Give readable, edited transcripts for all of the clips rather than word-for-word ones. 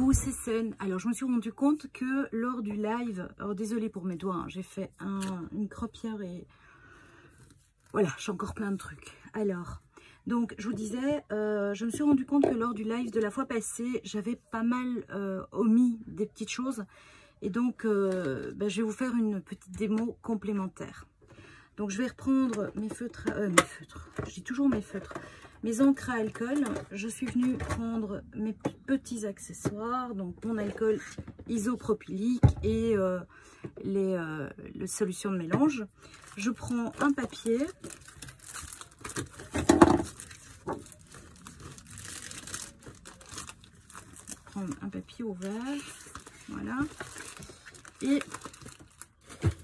coucou, c'est Sen. Alors, je me suis rendu compte que lors du live, alors désolée pour mes doigts, hein, j'ai fait une cropière et voilà, j'ai encore plein de trucs. Alors, donc, je vous disais, je me suis rendu compte que lors du live de la fois passée, j'avais pas mal omis des petites choses. Et donc, je vais vous faire une petite démo complémentaire. Donc, je vais reprendre mes feutres, je dis toujours mes feutres, mes encres à alcool. Je suis venue prendre mes petits accessoires, donc mon alcool isopropylique et les solutions de mélange. Je prends un papier. Prendre un papier ouvert, voilà. Et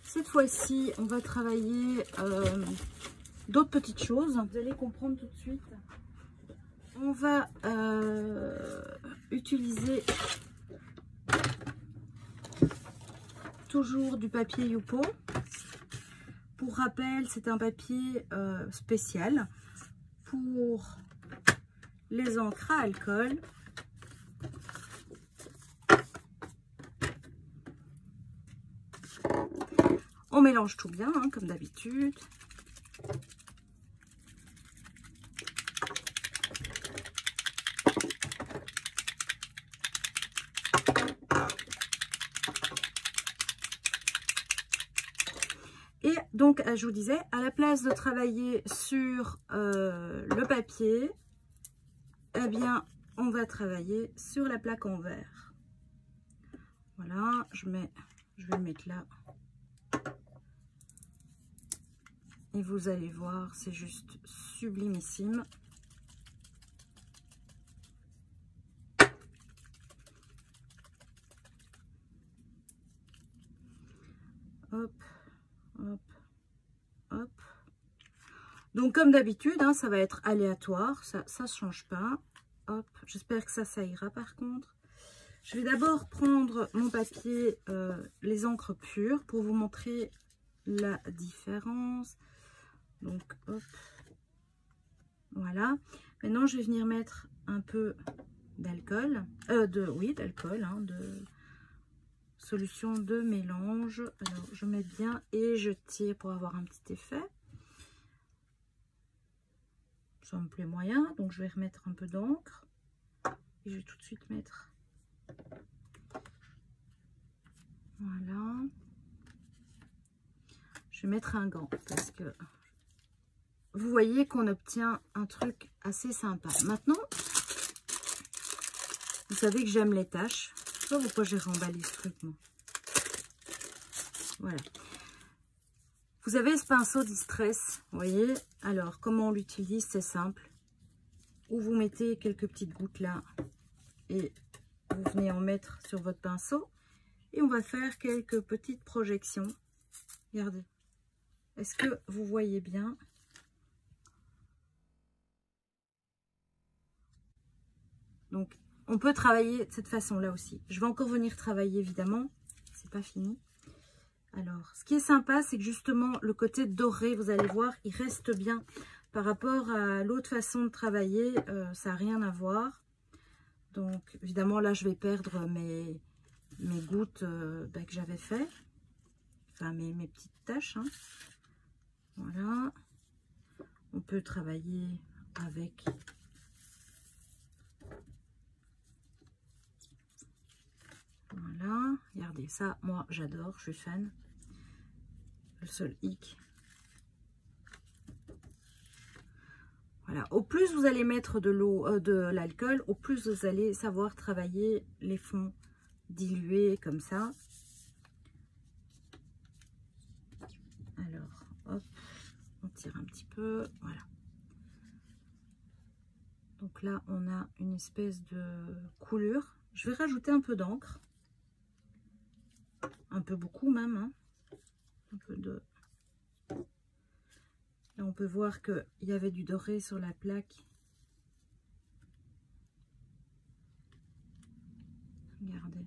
cette fois-ci, on va travailler d'autres petites choses. Vous allez comprendre tout de suite. On va utiliser toujours du papier Yupo. Pour rappel, c'est un papier spécial pour les encres à alcool. On mélange tout bien, hein, comme d'habitude. Et donc, je vous disais, à la place de travailler sur le papier, eh bien, on va travailler sur la plaque en verre. Voilà, je vais le mettre là. Et vous allez voir, c'est juste sublimissime. Hop, hop, hop. Donc, comme d'habitude, hein, ça va être aléatoire. Ça ne change pas. Hop, j'espère que ça ira par contre. Je vais d'abord prendre mon papier, les encres pures, pour vous montrer la différence. Donc, hop, voilà. Maintenant, je vais venir mettre un peu d'alcool, d'alcool, hein, de solution de mélange. Alors, je mets bien et je tire pour avoir un petit effet. Ça me plaît moyen, donc je vais remettre un peu d'encre. Et je vais tout de suite mettre... Voilà. Je vais mettre un gant parce que vous voyez qu'on obtient un truc assez sympa. Maintenant, vous savez que j'aime les taches. Je sais pas pourquoi j'ai remballé ce truc, moi. Voilà. Vous avez ce pinceau Distress, vous voyez. Alors, comment on l'utilise? C'est simple. Où vous mettez quelques petites gouttes là et vous venez en mettre sur votre pinceau. Et on va faire quelques petites projections. Regardez. Est-ce que vous voyez bien? Donc, on peut travailler de cette façon-là aussi. Je vais encore venir travailler, évidemment. C'est pas fini. Alors, ce qui est sympa, c'est que justement, le côté doré, vous allez voir, il reste bien. Par rapport à l'autre façon de travailler, ça n'a rien à voir. Donc, évidemment, là, je vais perdre mes gouttes que j'avais fait. Enfin, mes petites taches. Hein. Voilà. On peut travailler avec... Voilà. Regardez ça. Moi, j'adore. Je suis fan. Le seul hic. Voilà. Au plus vous allez mettre de l'eau, de l'alcool, au plus vous allez savoir travailler les fonds dilués comme ça. Alors, hop, on tire un petit peu. Voilà. Donc là, on a une espèce de coulure. Je vais rajouter un peu d'encre. Un peu beaucoup même. Hein. Un peu de... Là, on peut voir qu'il y avait du doré sur la plaque. Regardez.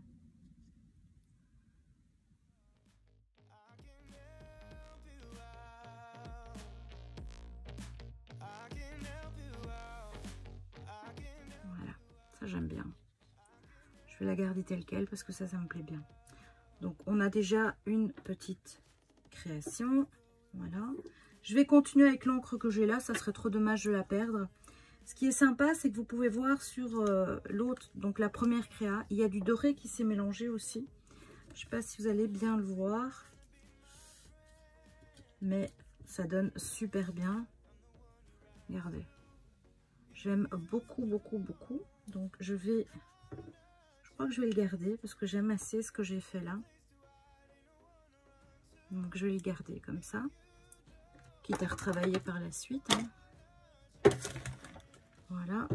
Voilà, ça j'aime bien. Je vais la garder telle quelle parce que ça me plaît bien. Donc, on a déjà une petite création. Voilà. Je vais continuer avec l'encre que j'ai là. Ça serait trop dommage de la perdre. Ce qui est sympa, c'est que vous pouvez voir sur l'autre, donc la première créa, il y a du doré qui s'est mélangé aussi. Je ne sais pas si vous allez bien le voir. Mais ça donne super bien. Regardez. J'aime beaucoup, beaucoup, beaucoup. Donc, je crois que je vais le garder parce que j'aime assez ce que j'ai fait là. Donc, je vais le garder comme ça. Quitte à retravailler par la suite. Hein. Voilà.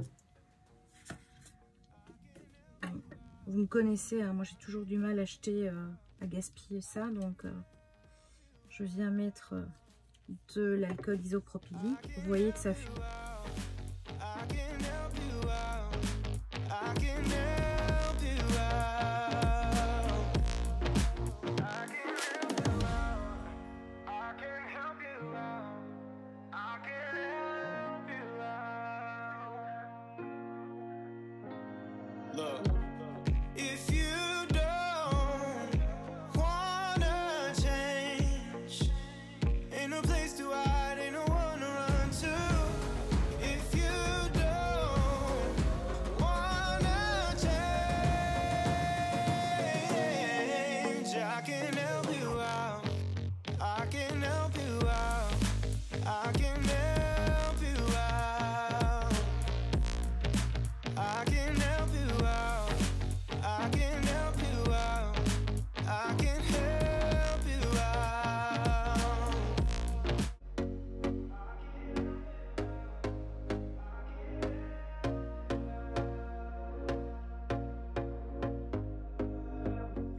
Vous me connaissez, hein, moi j'ai toujours du mal à acheter, à gaspiller ça. Donc, je viens mettre de l'alcool isopropylique. Vous voyez que ça fuit.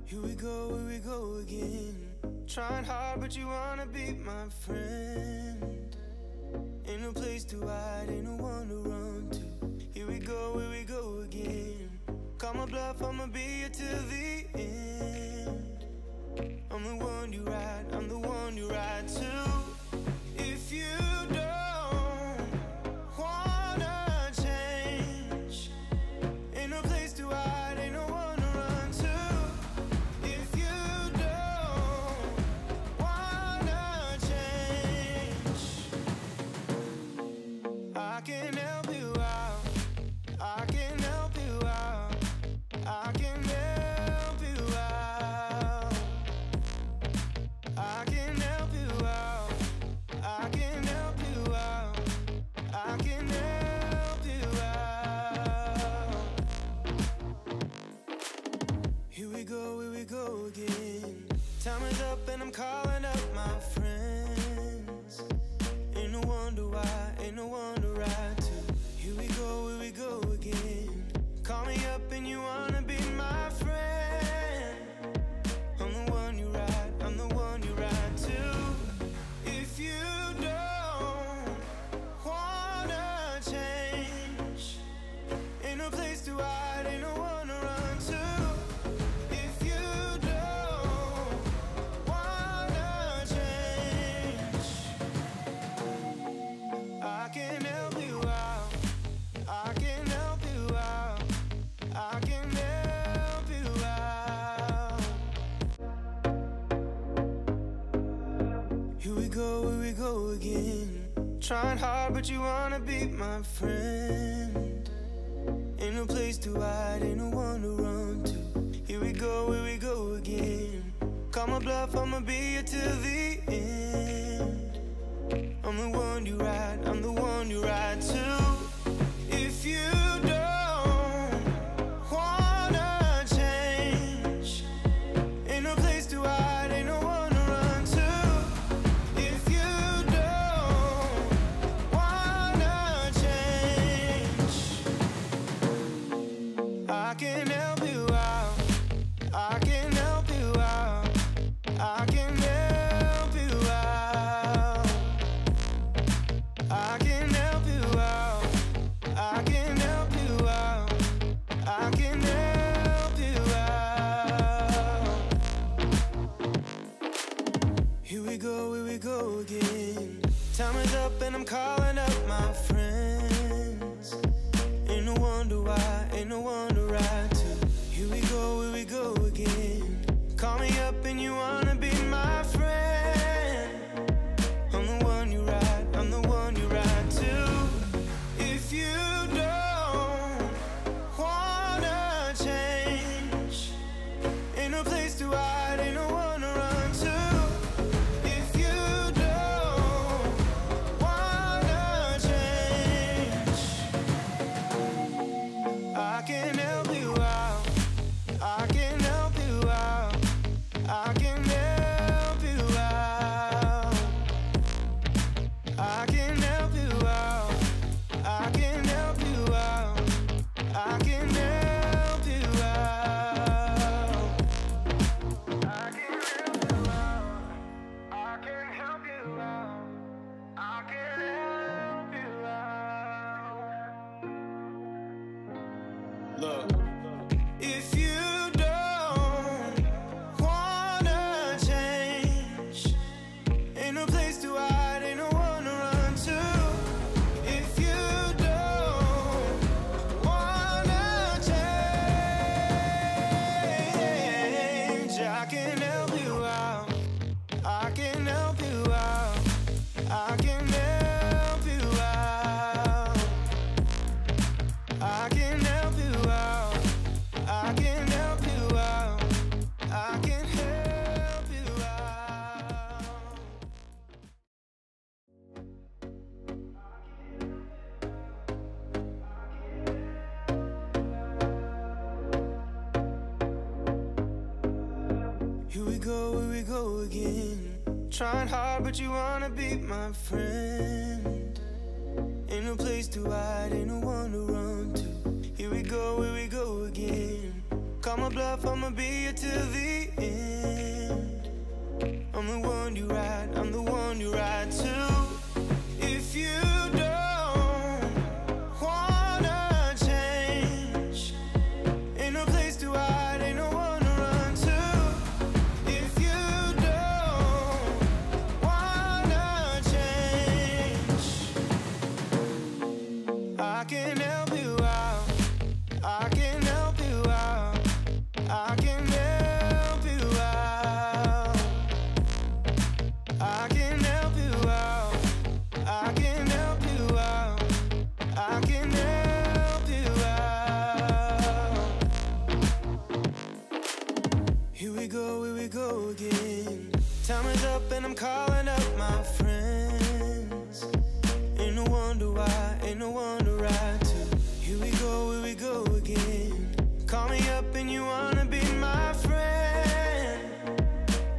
Here we go again. Trying hard, but you wanna be my friend. Ain't no place to hide, ain't no one to run to. Here we go again. Call my bluff, I'ma be here till the end. I'm the one you ride, I'm the one you ride to. If you don't wanna change, ain't no place to hide, ain't no one to run to. If you don't wanna change, I can help you out, I can help you out, I can help you out, I can help you out, I can help you out, I can help you out. Here we go again. Time is up and I'm calling up my friends. Ain't no wonder why, ain't no one to ride to. Here we go again. Call me up and you wanna be my friend. I'm the one you ride, I'm the one you ride to. If you don't wanna change, ain't no place to hide, ain't no one to run to. If you don't wanna change, I can help you out, I can help you out, I can help you out. Here we go again. Trying hard, but you wanna be my friend. Ain't no place to hide, ain't no one to run to. Here we go again. Call my bluff, I'ma be here till the end. I'm the one you ride, I'm the one you ride to. If you don't wanna change, ain't no place to hide, ain't no one to run to. If you don't wanna change, I can help you out, I can help you out, I can help you out, I can help you out, I can help you out, I can help you out. Here we go again. Time is up and I'm calling up my friends. Ain't no wonder why, ain't no one to ride to. Here we go again. Call me up and you wanna be my friend. I'm the one you ride, I'm the one you ride to. If you don't wanna change, ain't no place to hide, ain't no one to run to. If you don't wanna change, I can help you out, I can help you out, I can help you out, I can help you out, I can help you out, I can help you out, I can help you out, I can help you out, I can help you out. Look, if you don't wanna change, ain't no place to hide, ain't no one to run to. If you don't wanna change, I can help you out, I can help you out, I can help you out, I can help you out, I can help you out, I can help you out. Here we go again. Trying hard, but you wanna be my friend. Ain't no place to hide, ain't no one to run to. Here we go again. Call my bluff, I'ma be here till the end. I'm the one you ride, I'm the one you ride to. If you don't wanna change, ain't no place to hide, ain't no one to run to. If you don't wanna change, I can help you out, I can help you out, I can help you out, I can help you out, I can help you out, I can help you out. Here we go again. Time is up and I'm calling up my friends. Ain't no wonder why, ain't no one to ride to. Here we go again. Call me up and you wanna be my friend.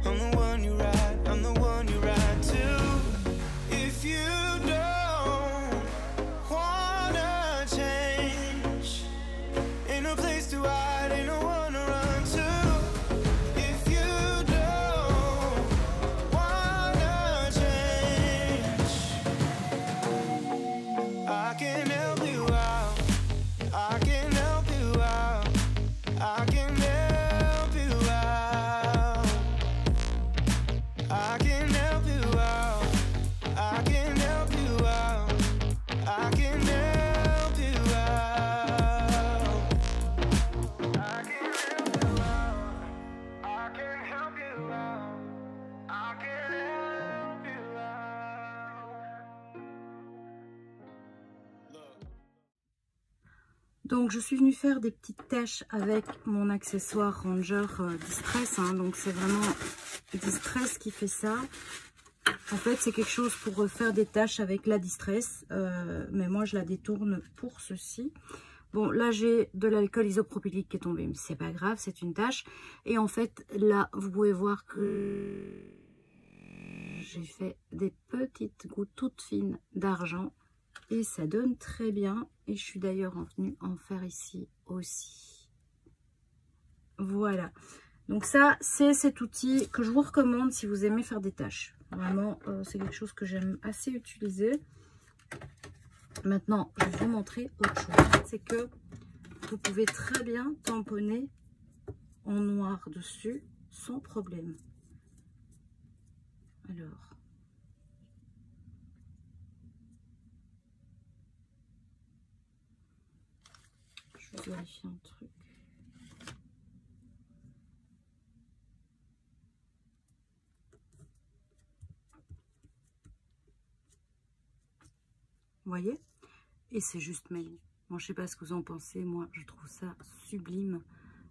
I'm the one you ride, I'm the one you ride to. If you don't wanna change, ain't no place to hide, ain't no one to run to. If you don't wanna change, I can help you out, I can help you out, I can help you out, I can help you out, I can help you out, I can help you out, I can help you out, I can help you out, I can help you out. Look. Donc je suis venue faire des petites tâches avec mon accessoire Ranger Distress, hein. Donc c'est vraiment Distress qui fait ça. En fait c'est quelque chose pour faire des tâches avec la Distress, mais moi je la détourne pour ceci. Bon là j'ai de l'alcool isopropylique qui est tombé, mais c'est pas grave, c'est une tâche. Et en fait là vous pouvez voir que j'ai fait des petites gouttes toutes fines d'argent. Et ça donne très bien. Et je suis d'ailleurs venue en faire ici aussi. Voilà. Donc ça, c'est cet outil que je vous recommande si vous aimez faire des tâches. Vraiment, c'est quelque chose que j'aime assez utiliser. Maintenant, je vais vous montrer autre chose. C'est que vous pouvez très bien tamponner en noir dessus sans problème. Alors. Je vais vérifier un truc. Vous voyez? Et c'est juste mignon. Bon, je sais pas ce que vous en pensez. Moi, je trouve ça sublime.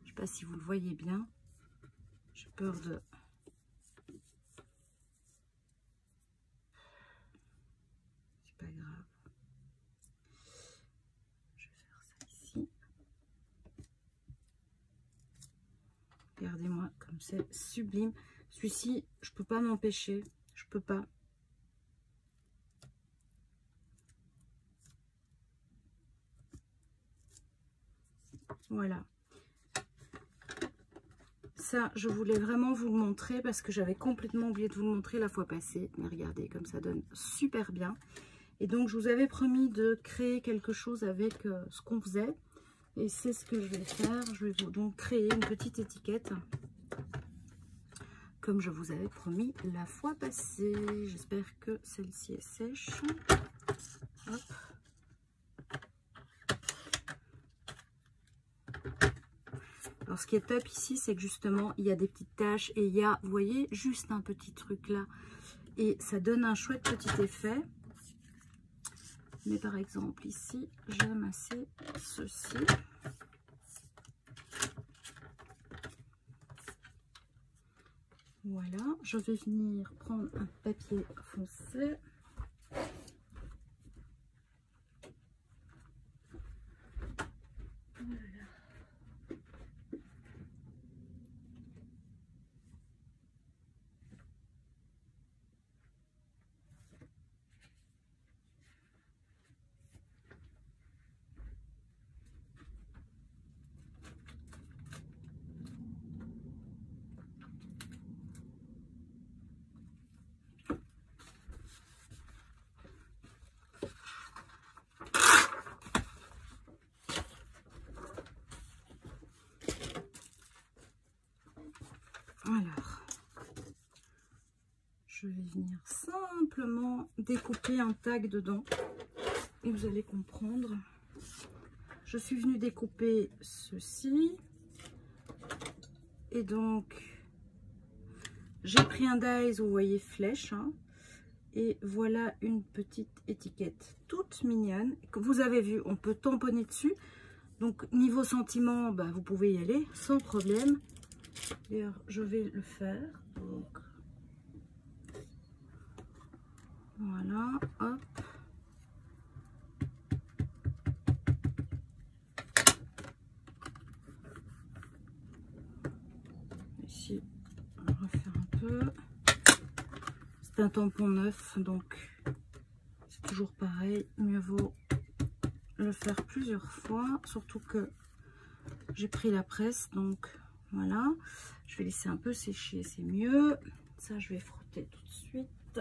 Je sais pas si vous le voyez bien. J'ai peur de... C'est pas grave. Je vais faire ça ici. Regardez-moi comme c'est sublime. Celui-ci, je peux pas m'empêcher. Je peux pas. Voilà. Ça, je voulais vraiment vous le montrer parce que j'avais complètement oublié de vous le montrer la fois passée. Mais regardez, comme ça donne super bien. Et donc, je vous avais promis de créer quelque chose avec ce qu'on faisait. Et c'est ce que je vais faire. Je vais vous donc créer une petite étiquette. Comme je vous avais promis la fois passée. J'espère que celle-ci est sèche. Hop. Alors, ce qui est top ici, c'est que justement, il y a des petites taches et il y a, vous voyez, juste un petit truc là. Et ça donne un chouette petit effet. Mais par exemple, ici, j'aime assez ceci. Voilà, je vais venir prendre un papier foncé. Voilà. Alors, je vais venir simplement découper un tag dedans et vous allez comprendre. Je suis venue découper ceci et donc j'ai pris un dies, vous voyez, flèche, hein, et voilà une petite étiquette toute mignonne. Comme vous avez vu, on peut tamponner dessus. Donc niveau sentiment, bah, vous pouvez y aller sans problème. D'ailleurs, je vais le faire. Donc, voilà, hop. Ici, on va refaire un peu. C'est un tampon neuf, donc c'est toujours pareil. Mieux vaut le faire plusieurs fois, surtout que j'ai pris la presse, donc voilà. Je vais laisser un peu sécher, c'est mieux. Ça, je vais frotter tout de suite.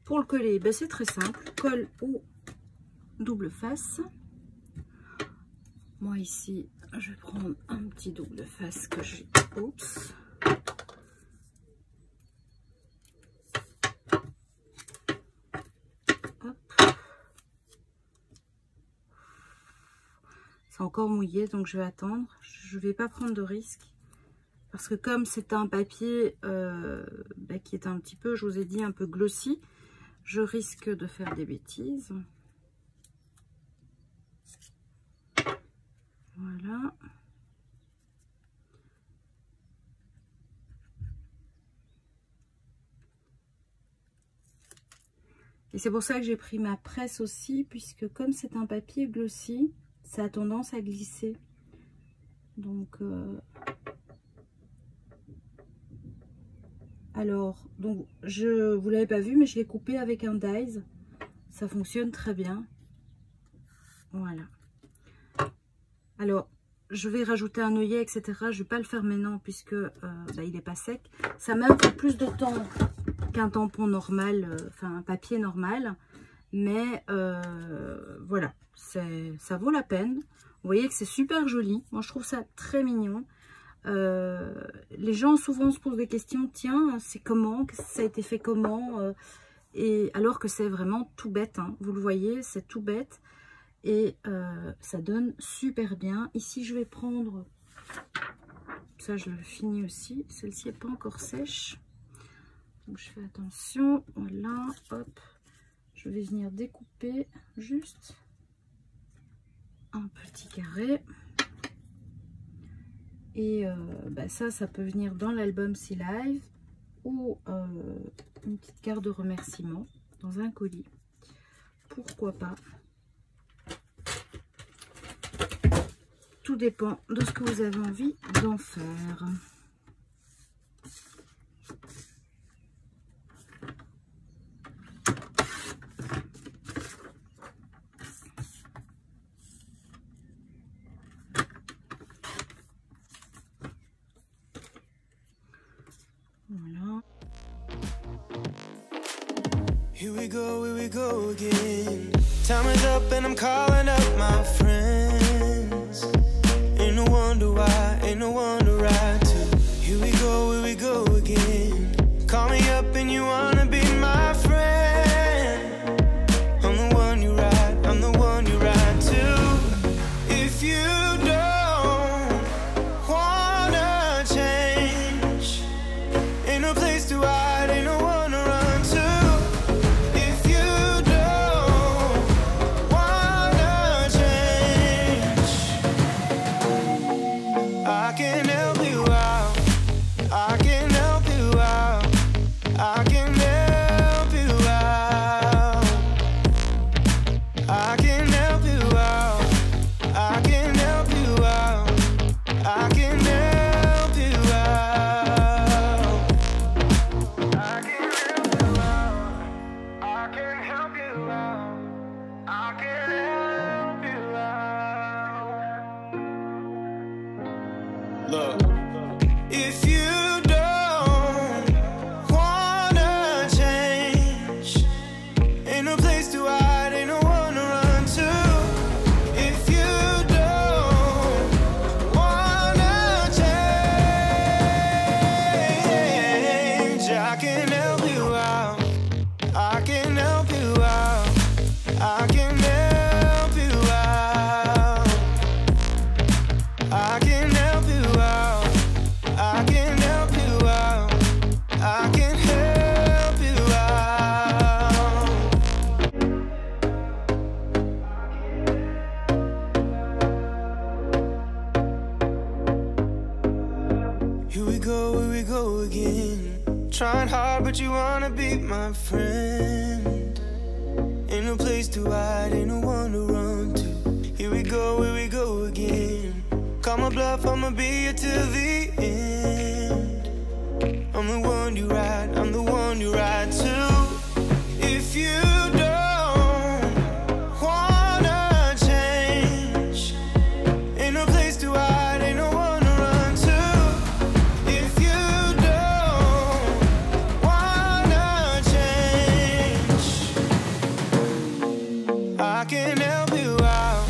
Pour le coller, ben c'est très simple. Colle ou double face. Moi ici, je vais prendre un petit double face que j'ai. Oups. C'est encore mouillé, donc je vais attendre. Je vais pas prendre de risque. Parce que comme c'est un papier qui est un petit peu, je vous ai dit, un peu glossy, je risque de faire des bêtises. Voilà. Et c'est pour ça que j'ai pris ma presse aussi, puisque comme c'est un papier glossy, ça a tendance à glisser. Donc, alors, donc vous l'avez pas vu, mais je l'ai coupé avec un dies. Ça fonctionne très bien. Voilà. Alors, je vais rajouter un œillet, etc. Je ne vais pas le faire maintenant puisque il n'est pas sec. Ça m'a pris plus de temps qu'un tampon normal, enfin un papier normal. Mais voilà, ça vaut la peine. Vous voyez que c'est super joli. Moi, je trouve ça très mignon. Les gens souvent se posent des questions. Tiens, c'est comment? Ça a été fait comment? Et alors que c'est vraiment tout bête, hein. Vous le voyez, c'est tout bête. Et ça donne super bien. Ici, je vais prendre... Ça, je le finis aussi. Celle-ci n'est pas encore sèche. Donc, je fais attention. Voilà, hop. Je vais venir découper juste un petit carré. Et ça peut venir dans l'album Sea Live ou une petite carte de remerciement dans un colis. Pourquoi pas? Tout dépend de ce que vous avez envie d'en faire. Voilà. Here we go again. Time is up and I'm calling up my friends. Ain't no wonder why, ain't no wonder right too. Here we go again. Call me up and you wanna be my friend. I'm the one you ride, I'm the one you ride to. If you don't wanna change, ain't no place to hide, ain't no one to run to. If you don't wanna change, I can help you out, I can help you out, I can help you out, I can help you out, I can help you out, I can help you out, I can help you out, I can help you out, I can help you out. Look. If you don't wanna change, ain't no place to hide, ain't no one to run to. If you don't wanna change, I can help you out, I can help you out, I can help you out, I can help you out, I can help you out, I can help you out. Here we go again. Trying hard, but you wanna be my friend. Ain't no place to hide, ain't no one to run to. Here we go again. Call my bluff, I'ma be here till the end. I'm the one you ride, I'm the one you ride to. If you don't wanna change, ain't no place to hide, ain't no one to run to. If you don't wanna change, I can help you out,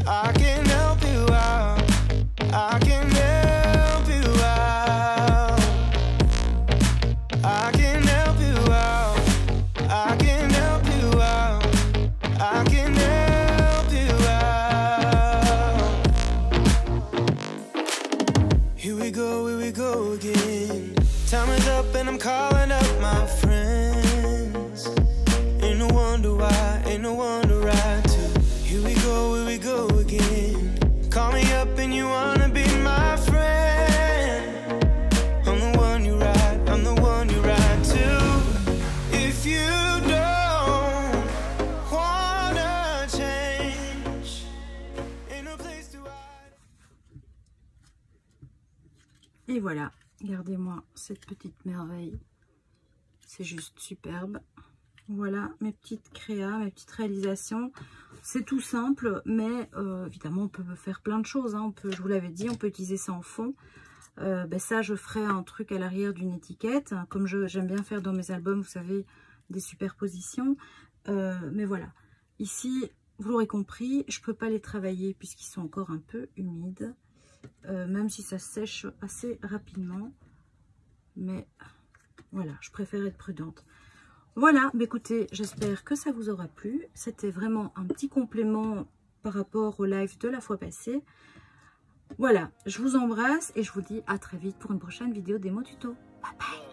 I can help you out, I can help you out, I can help you out, I can help you out, I can help you out. Here we go again. Time is up and I'm calling up my friends. Ain't no wonder why, ain't no wonder right to. Here we go again. Call me up and you wanna be my friend. I'm the one you ride, I'm the one you ride to. If you don't wanna change, ain't no place to hide. Et voilà, regardez-moi cette petite merveille. C'est juste superbe. Voilà mes petites créas, mes petites réalisations. C'est tout simple, mais évidemment on peut faire plein de choses, hein. On peut, je vous l'avais dit, on peut utiliser ça en fond. Ça, je ferai un truc à l'arrière d'une étiquette, hein, comme j'aime bien faire dans mes albums, vous savez, des superpositions. Mais voilà, ici, vous l'aurez compris, je ne peux pas les travailler puisqu'ils sont encore un peu humides, même si ça sèche assez rapidement. Mais voilà, je préfère être prudente. Voilà, bah écoutez, j'espère que ça vous aura plu. C'était vraiment un petit complément par rapport au live de la fois passée. Voilà, je vous embrasse et je vous dis à très vite pour une prochaine vidéo démo tuto. Bye bye.